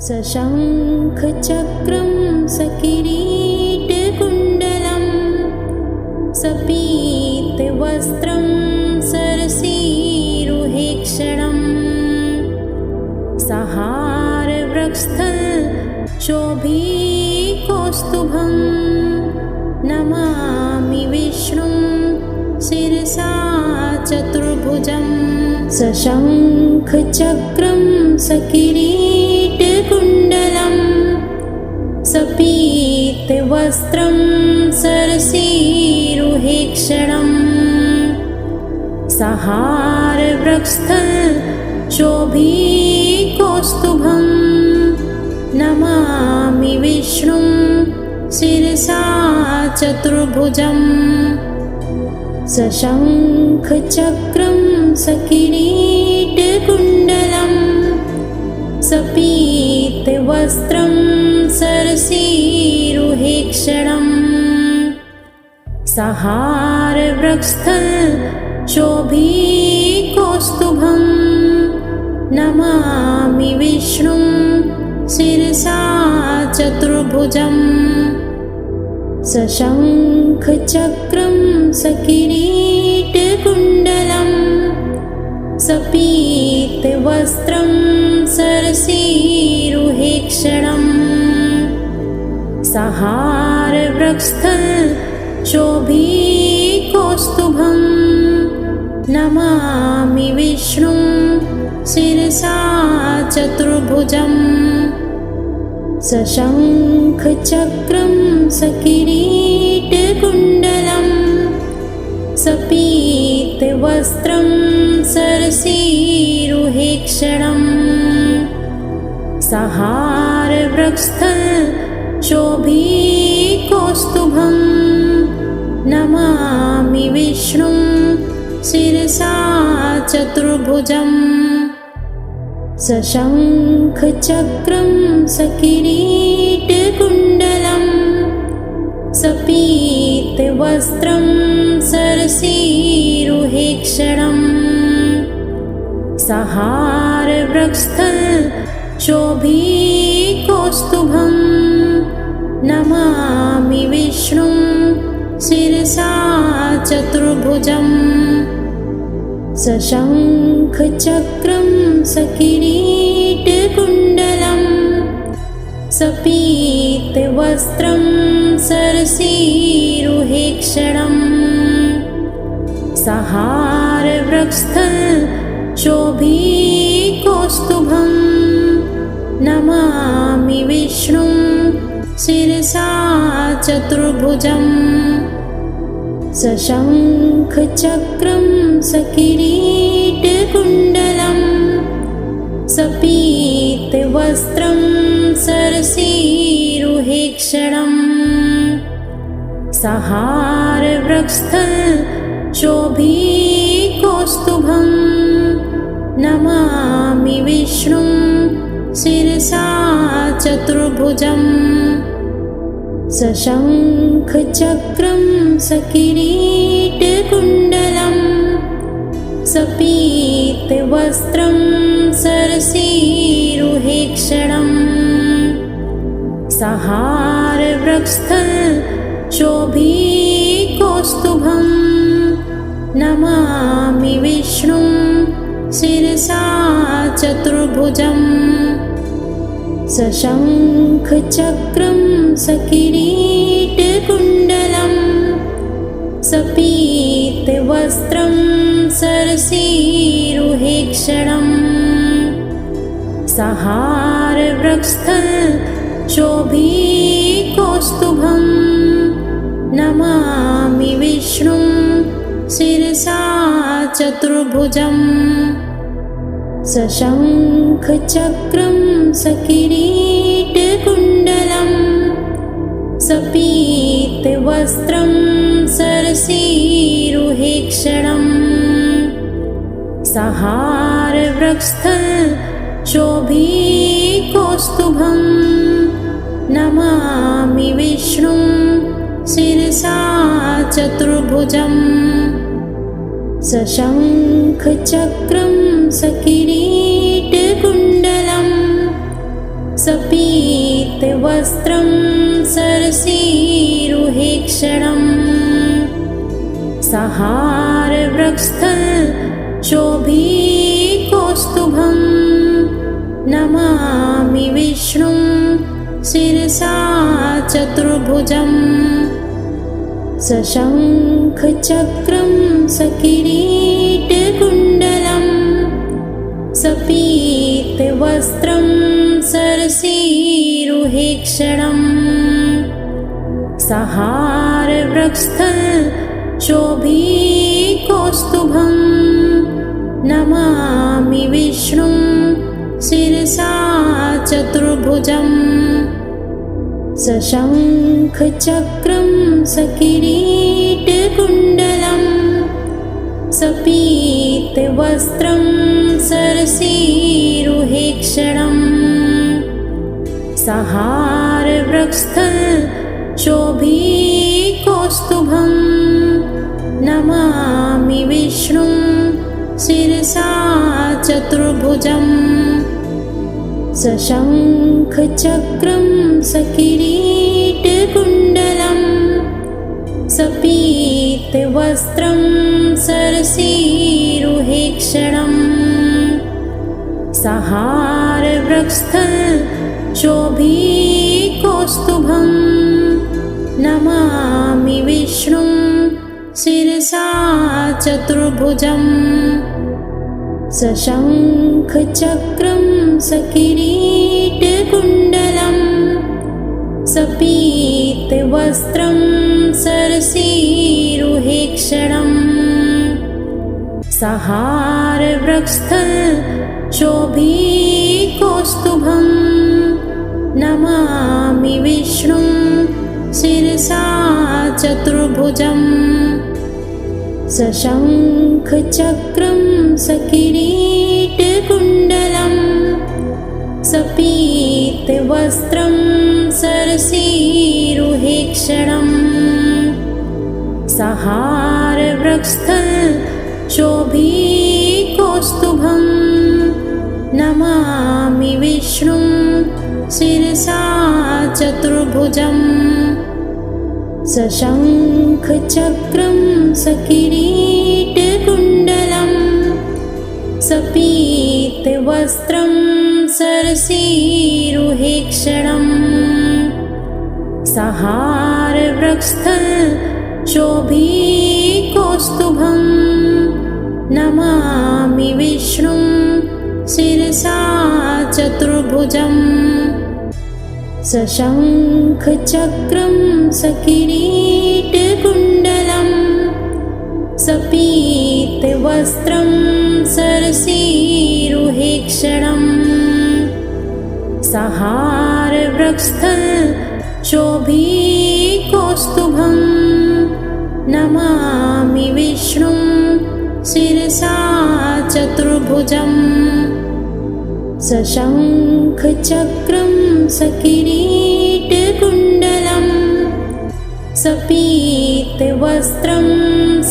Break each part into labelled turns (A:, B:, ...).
A: सशङ्खचक्रं सकिरीटकुण्डलं सपीतवस्त्रं सरसीरुहेक्षणं सहारवृक्षस्थलशोभिकौस्तुभं नमामि विष्णुं शिरसा चतुर्भुजं सशङ्खचक्रं सकिरीटकुण्डलं सपीतवस्त्रं सरसीरुहेक्षणं सहारवृक्षस्थलशोभिकौस्तुभं नमामि विष्णुं शिरसा चतुर्भुजं सशङ्खचक्रं सकिरीटकुण्डलं सपीतवस्त्रं सरसीरुहेक्षणं सहारवृक्षस्थलशोभिकौस्तुभं नमामि विष्णुं शिरसा चतुर्भुजं सशङ्खचक्रं सकिरीटकुण्डलं सपीतवस्त्रं सरसीरुहेक्षणं सहारवृक्षस्थलशोभिकौस्तुभं नमामि विष्णुं शिरसा चतुर्भुजं सशङ्खचक्रं सकिरीटकुण्डलं सपीतवस्त्रं सरसीरुहेक्षणं सहारवृक्षस्थलशोभिकौस्तुभं नमामि विष्णुं शिरसा चतुर्भुजं सशङ्खचक्रं सकिरीटकुण्डलं सपीतवस्त्रं सरसीरुहेक्षणं सहारवृक्षस्थलशोभिकौस्तुभं नमामि विष्णुं शिरसा चतुर्भुजं सशङ्खचक्रं सकिरीटकुण्डलं सपीतवस्त्रं सरसीरुहेक्षणं सहारवृक्षस्थलशोभिकौस्तुभं नमामि विष्णुं शिरसा चतुर्भुजं सशङ्खचक्रं सकिरीटकुण्डलं सपीतवस्त्रं सरसीरुहेक्षणं सहारवृक्षस्थलशोभिकौस्तुभं नमामि विष्णुं शिरसा चतुर्भुजं सशङ्खचक्रं सकिरीटकुण्डलं सपीतवस्त्रं सरसीरुहेक्षणं सहारवृक्षस्थलशोभिकौस्तुभं नमामि विष्णुं शिरसा चतुर्भुजं सशङ्खचक्रं सकिरीटकुण्डलं सपीतवस्त्रं सरसीरुहेक्षणं सहारवृक्षस्थलशोभिकौस्तुभं नमामि विष्णुं शिरसा चतुर्भुजं सशङ्खचक्रं सकिरीटकुण्डलं सपीतवस्त्रं सरसीरुहेक्षणं सहारवृक्षस्थलशोभिकौस्तुभं नमामि विष्णुं शिरसा चतुर्भुजं सशङ्खचक्रं सकिरीटकुण्डलं सपीतवस्त्रं सरसीरुहेक्षणम् सहारवृक्षस्थलशोभिकौस्तुभं नमामि विष्णुं शिरसा चतुर्भुजम् सशङ्खचक्रं सकिरीटकुण्डलं सपीतवस्त्रं सरसीरुहेक्षणम् सहारवृक्षस्थलशोभिकौस्तुभं नमामि विष्णुं शिरसा चतुर्भुजम् सशङ्खचक्रं सकिरीटकुण्डलं सपीतवस्त्रं सरसीरुहेक्षणम् सहारवृक्षस्थलशोभिकौस्तुभं नमामि विष्णुं शिरसा चतुर्भुजम् सशङ्खचक्रं सकिरीटकुण्डलं सपीतवस्त्रं सरसीरुहेक्षणम् सहारवृक्षस्थलशोभिकौस्तुभं नमामि विष्णुं शिरसा चतुर्भुजम् सशङ्खचक्रं सकिरीटकुण्डलं सपीतवस्त्रं सरसीरुहेक्षणम् सहारवृक्षस्थलशोभिकौस्तुभं नमामि विष्णुं शिरसा चतुर्भुजम् सशङ्खचक्रं सकिरीटकुण्डलं सपीतवस्त्रं सरसीरुहेक्षणम् सहारवृक्षस्थलशोभिकौस्तुभं नमामि विष्णुं शिरसा चतुर्भुजम् सशङ्खचक्रं सकिरीटकुण्डलं सपीतवस्त्रं सरसीरुहेक्षणम् सहारवृक्षस्थलशोभिकौस्तुभं नमामि विष्णुं शिरसा चतुर्भुजम् सशङ्खचक्रं सकिरीटकुण्डलं सपीतवस्त्रं सरसीरुहेक्षणम् सहारवृक्षस्थलशोभिकौस्तुभं नमामि विष्णुं शिरसा चतुर्भुजम् सशङ्खचक्रं सकिरीटकुण्डलं सपीतवस्त्रं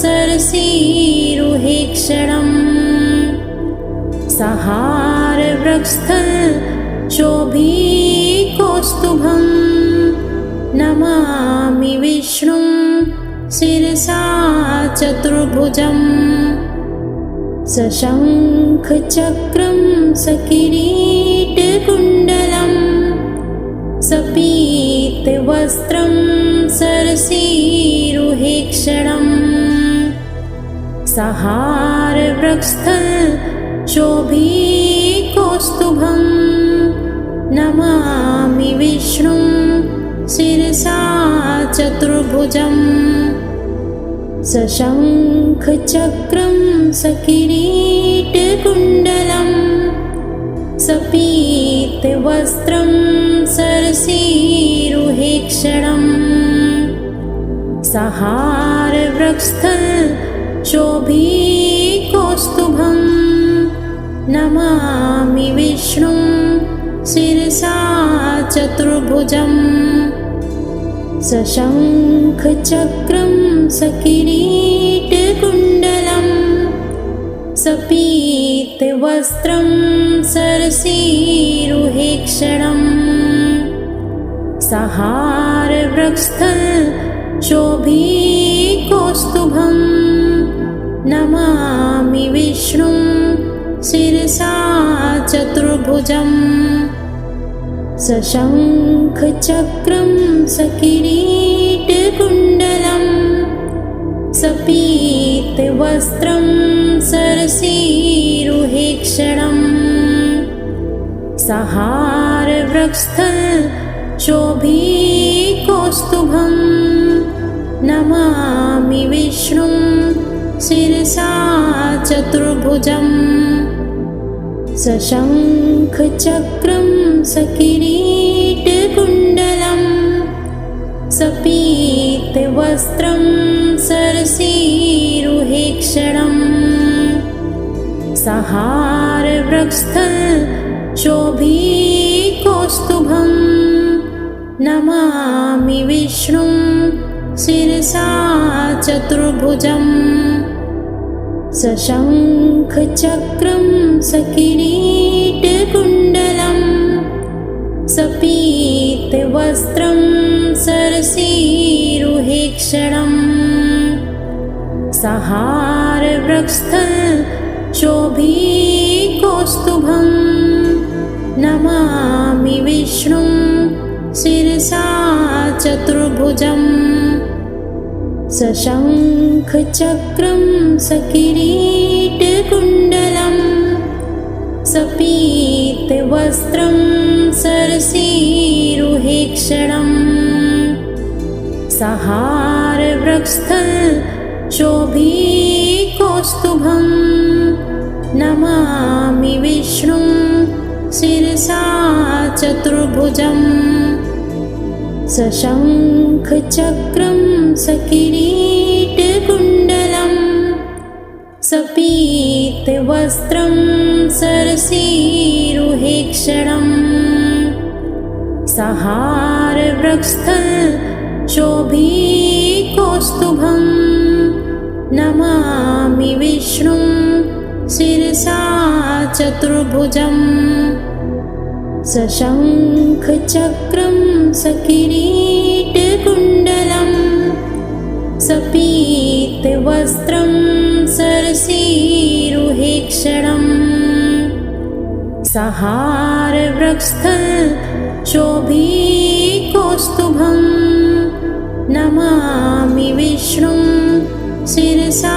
A: सरसीरुहेक्षणम् सहारवृक्षस्थलशोभिकौस्तुभं नमामि विष्णुं शिरसा चतुर्भुजम् सशङ्खचक्रं सकिरीटकुण्डलं सपीतवस्त्रं सरसीरुहेक्षणम् सहारवृक्षस्थलशोभिकौस्तुभं नमामि विष्णुं शिरसा चतुर्भुजम् सशङ्खचक्रं सकिरीटकुण्डलं सपीतवस्त्रं सरसीरुहेक्षणम् सहारवृक्षस्थलशोभिकौस्तुभं नमामि विष्णुं शिरसा चतुर्भुजम् सशङ्खचक्रं सकिरीटकुण्डलं सपीतवस्त्रं सरसीरुहेक्षणम् सहारवृक्षस्थल शोभिकौस्तुभं नमामि विष्णुं शिरसा चतुर्भुजम् सशङ्खचक्रं सकिरीटकुण्डलं सपीतवस्त्रं सरसीरुहेक्षणम् सहारवृक्षस्थल शोभिकौस्तुभं नमामि विष्णुं शिरसा चतुर्भुजम् सशङ्खचक्रं सकिरीटकुण्डलं सपीतवस्त्रं सरसीरुहेक्षणम् सहारवृक्षस्थल शोभिकौस्तुभं नमामि विष्णुं शिरसा चतुर्भुजम् सशङ्खचक्रं सकिरीटकुण्डलं सपीतवस्त्रं सरसीरुहेक्षणम् सहारवृक्षस्थल शोभिकौस्तुभं नमामि विष्णुं शिरसा चतुर्भुजम् सशङ्खचक्रं सकिरीटकुण्डलं सपीतवस्त्रं सरसीरुहेक्षणम् सहारवृक्षस्थल शोभिकौस्तुभं नमामि विष्णुं शिरसा चतुर्भुजम् सशङ्खचक्रं सकिरीटकुण्डलं सपीतवस्त्रं सरसीरुहेक्षणम् सहारवृक्षस्थल शोभिकौस्तुभं नमामि विष्णुं शिरसा चतुर्भुजम् सशङ्खचक्रं सकिरीटकुण्डलं सपीतवस्त्रं सरसीरुहेक्षणम् सहारवृक्षस्थल शोभिकौस्तुभं नमामि विष्णुं शिरसा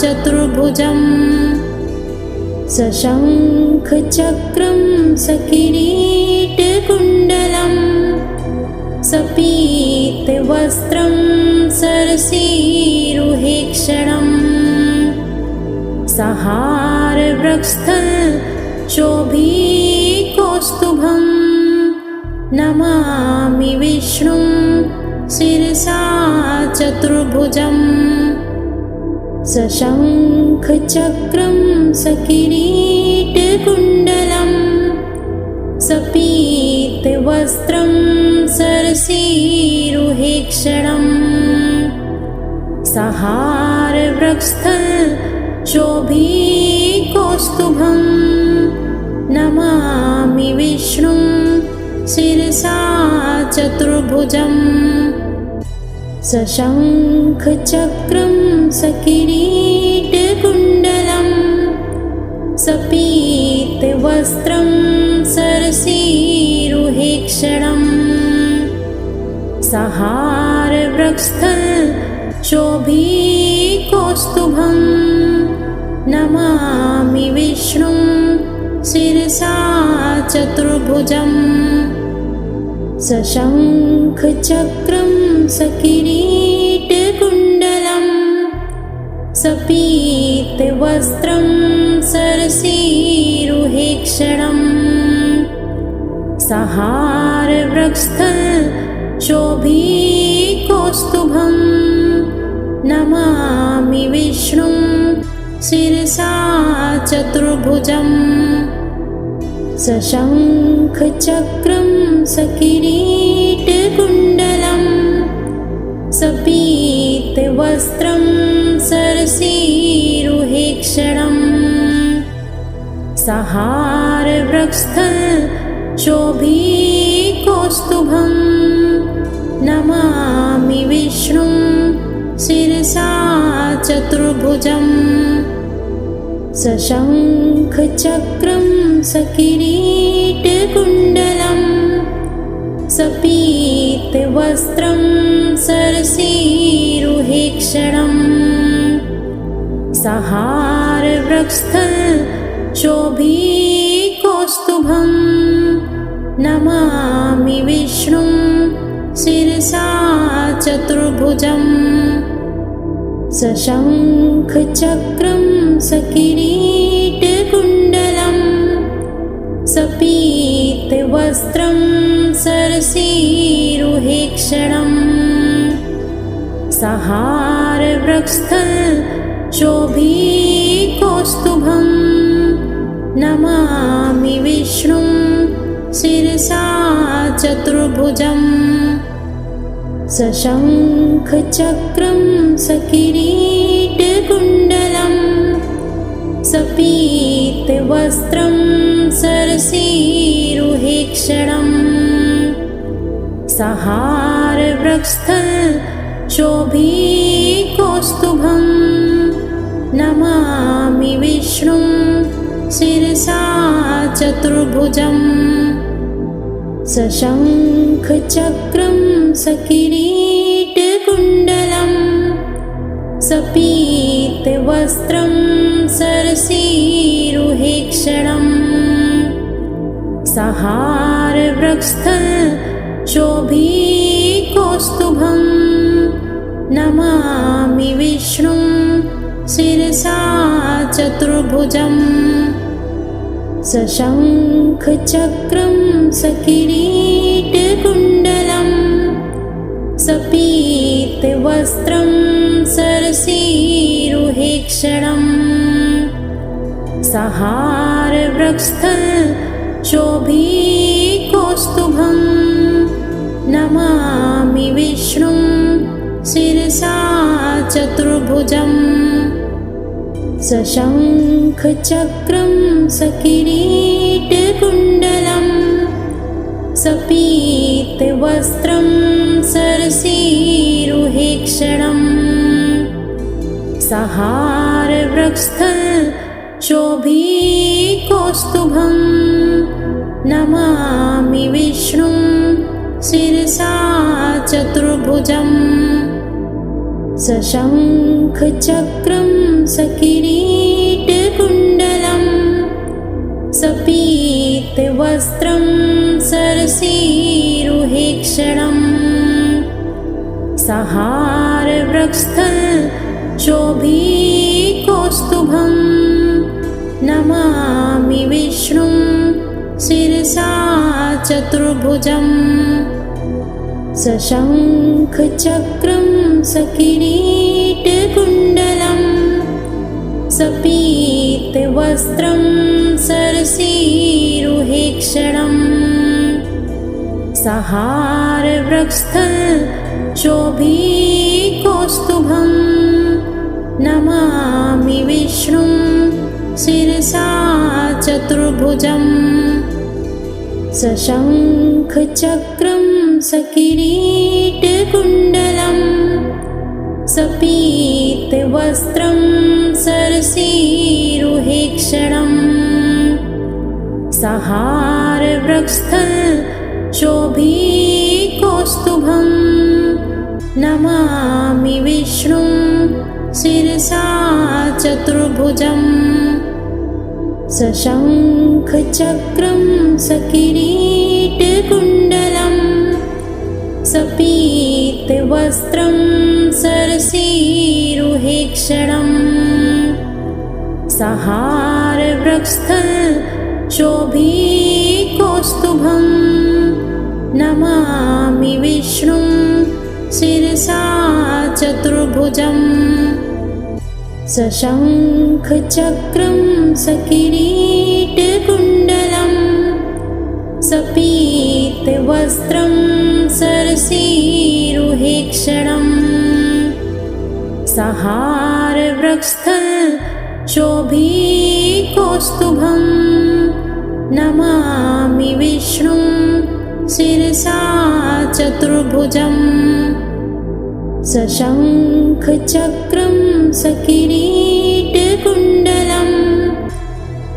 A: चतुर्भुजम् सशङ्खचक्रं सकिरीटकुण्डलं सपीतवस्त्रं सरसीरुहेक्षणम् सहारवृक्षस्थल शोभिकौस्तुभं नमामि विष्णुं शिरसा चतुर्भुजम् सशङ्खचक्रं सकिरीटकुण्डलं सपीतवस्त्रं सरसीरुहेक्षणम् सहारवृक्षस्थल शोभिकौस्तुभं नमामि विष्णुं शिरसा चतुर्भुजम् सशङ्खचक्रं सकिरीटकुण्डलं सपीतवस्त्रं सरसीरुहेक्षणम् सहारवृक्षस्थल शोभिकौस्तुभं नमामि विष्णुं शिरसा चतुर्भुजम् सशङ्खचक्रं सकिरीटकुण्डलं सपीतवस्त्रं सरसीरुहेक्षणम् सहारवृक्षस्थल शोभिकौस्तुभं नमामि विष्णुं शिरसा चतुर्भुजम् सशङ्खचक्रं सकिरीटकुण्डलं सपीतवस्त्रं सरसीरुहेक्षणम् सहारवृक्षस्थल शोभिकौस्तुभं नमामि विष्णुं शिरसा चतुर्भुजम् सशङ्खचक्रं सकिरीटकुण्डलं सपीतवस्त्रं सरसीरुहेक्षणम् सहारवृक्षस्थलशोभिकौस्तुभं नमामि विष्णुं शिरसा चतुर्भुजम् सशङ्खचक्रं सकिरीटकुण्डलं सपीतवस्त्रं सरसीरुहेक्षणम् सहारवृक्षस्थलशोभिकौस्तुभं नमामि विष्णुं शिरसा चतुर्भुजम् सशङ्खचक्रं सकिरीटकुण्डलं सपीतवस्त्रं सरसीरुहेक्षणम् सहारवृक्षस्थलशोभिकौस्तुभं नमामि विष्णुं शिरसा चतुर्भुजम् सशङ्खचक्रं सकिरीटकुण्डलं सपीतवस्त्रं सरसीरुहेक्षणम् सहारवृक्षस्थलशोभिकौस्तुभं नमामि विष्णुं शिरसा चतुर्भुजम् सशङ्खचक्रं सकिरीटकुण्डलं सपीतवस्त्रं सरसीरुहेक्षणम् सहारवृक्षस्थलशोभिकौस्तुभं नमामि विष्णुं शिरसा चतुर्भुजम् सशङ्खचक्रं सकिरीटकुण्डलं सपीतवस्त्रं सरसीरुहेक्षणम् सहारवृक्षस्थलशोभिकौस्तुभं नमामि विष्णुं शिरसा चतुर्भुजम् सशङ्खचक्रं सकिरीटकुण्डलं सपीतवस्त्रं सरसीरुहेक्षणम् सहारवृक्षस्थलशोभिकौस्तुभं नमामि विष्णुं शिरसा चतुर्भुजम् सशङ्खचक्रं सकिरीटकुण्डलं सपीतवस्त्रं सरसीरुहेक्षणम् सहारवृक्षस्थलशोभिकौस्तुभं नमामि विष्णुं शिरसा चतुर्भुजम् सशङ्खचक्रं सकिरीटकुण्डलं सपीतवस्त्रं सरसीरुहेक्षणम् सहारवृक्षस्थलशोभिकौस्तुभं नमामि विष्णुं शिरसा चतुर्भुजम् सशङ्खचक्रं सकिरीटकुण्डलं सपीतवस्त्रं सरसीरुहेक्षणम् सहारवृक्षस्थलशोभिकौस्तुभं नमामि विष्णुं शिरसा चतुर्भुजम् सशङ्खचक्रं सकिरीटकुण्डलं सपीतवस्त्रं सरसीरुहेक्षणम् सहारवृक्षस्थलशोभिकौस्तुभं नमामि विष्णुं शिरसा चतुर्भुजम् सशङ्खचक्रं सकिरीटकुण्डलम्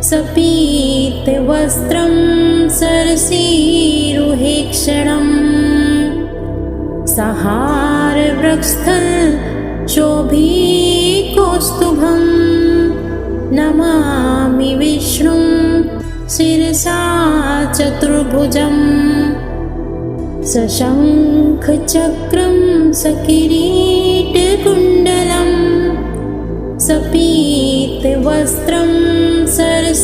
A: सपीतवस्त्रं सरसीरुहेक्षणम् सहारवृक्षस्थलशोभिकौस्तुभं नमामि विष्णुं शिरसा चतुर्भुजम् सशङ्खचक्रं सकिरीटकुण्डलम् सपीतवस्त्रं सरसीरुहेक्षणम्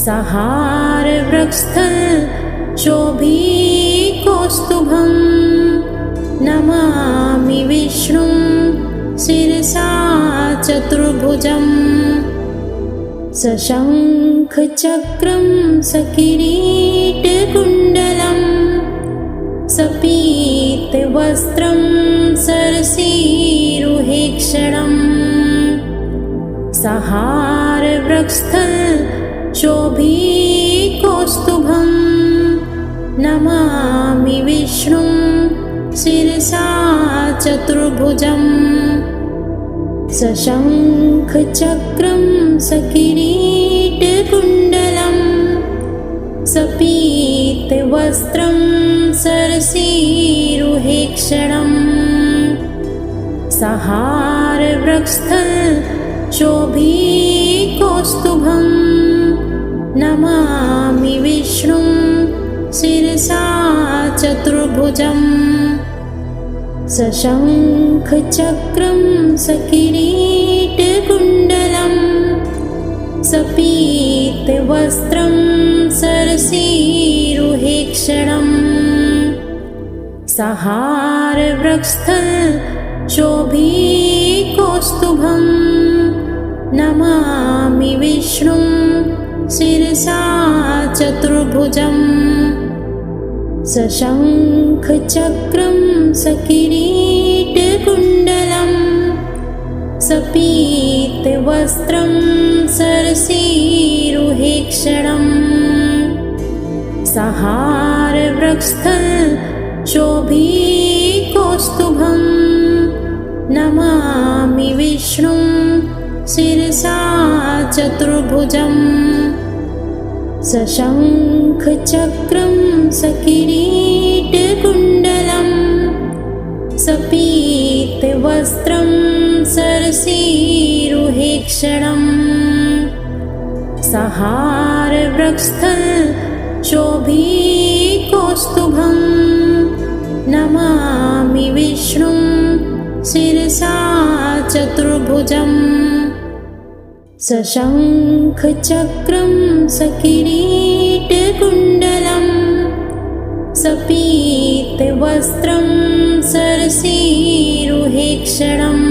A: सहारवृक्षस्थलशोभिकौस्तुभं नमामि विष्णुं शिरसा चतुर्भुजम् सशङ्खचक्रं सकिरीटकुण्डलम् सपीतवस्त्रं सरसीरुहेक्षणम् सहारवृक्षस्थलशोभिकौस्तुभं नमामि विष्णुं शिरसा चतुर्भुजम् सशङ्खचक्रं सकिरीटकुण्डलम् सपीतवस्त्रं सरसीरुहेक्षणम् सहारवृक्षस्थलशोभिकौस्तुभं नमामि विष्णुं शिरसा चतुर्भुजम् सशङ्खचक्रं सकिरीटकुण्डलम् सपीतवस्त्रं सरसीरुहेक्षणम् सहारवृक्षस्थलशोभिकौस्तुभं नमामि विष्णुं शिरसा चतुर्भुजम् सशङ्खचक्रं सकिरीटकुण्डलम् सपीतवस्त्रं सरसीरुहेक्षणम् सहारवृक्षस्थलशोभिकौस्तुभं नमामि विष्णुं शिरसा चतुर्भुजम् सशङ्खचक्रं सकिरीटकुण्डलम् सपीतवस्त्रं सरसीरुहेक्षणम् सहारवृक्षस्थलशोभिकौस्तुभं नमामि विष्णुं शिरसा चतुर्भुजम् सशङ्खचक्रं सकिरीटकुण्डलम् सपीतवस्त्रं सरसीरुहेक्षणम्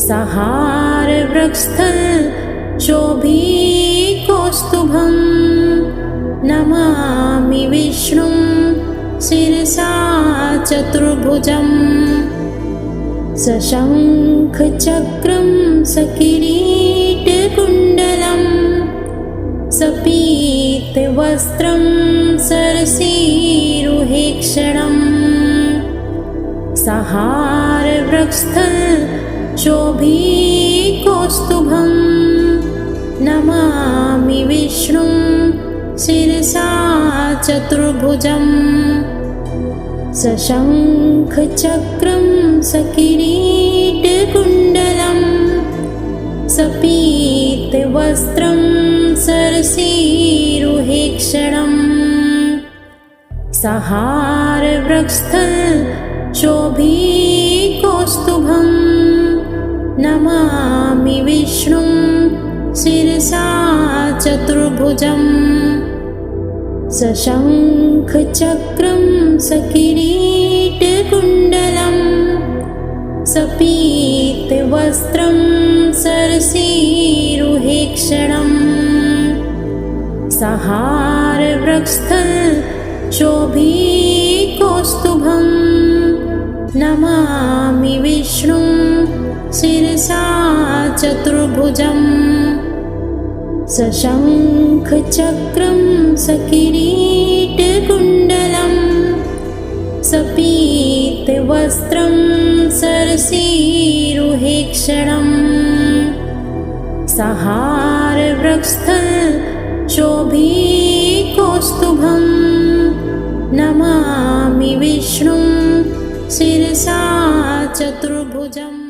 A: सहारवृक्षस्थलशोभिकौस्तुभं नमामि विष्णुं शिरसा चतुर्भुजम् सशङ्खचक्रं सकिरीटकुण्डलम् सपीतवस्त्रं सरसीरुहेक्षणम् सहारवृक्षस्थलशोभिकौस्तुभं नमामि विष्णुं शिरसा चतुर्भुजम् सशङ्खचक्रं सकिरीटकुण्डलम् सपीतवस्त्रं सरसीरुहेक्षणम् सहारवृक्षस्थलशोभिकौस्तुभं नमामि विष्णुं, शिरसा चतुर्भुजम् सशङ्खचक्रं सकिरीटकुण्डलं सपीतवस्त्रं सरसीरुहेक्षणम् सहारवृक्षस्थलशोभिकौस्तुभं नमामि विष्णुं, शिरसा चतुर्भुजम् सशङ्खचक्रं सकिरीटकुण्डलं सपीतवस्त्रं सरसीरुहेक्षणं सहारवृक्षस्थलशोभिकौस्तुभं नमामि विष्णुं शिरसा चतुर्भुजम्।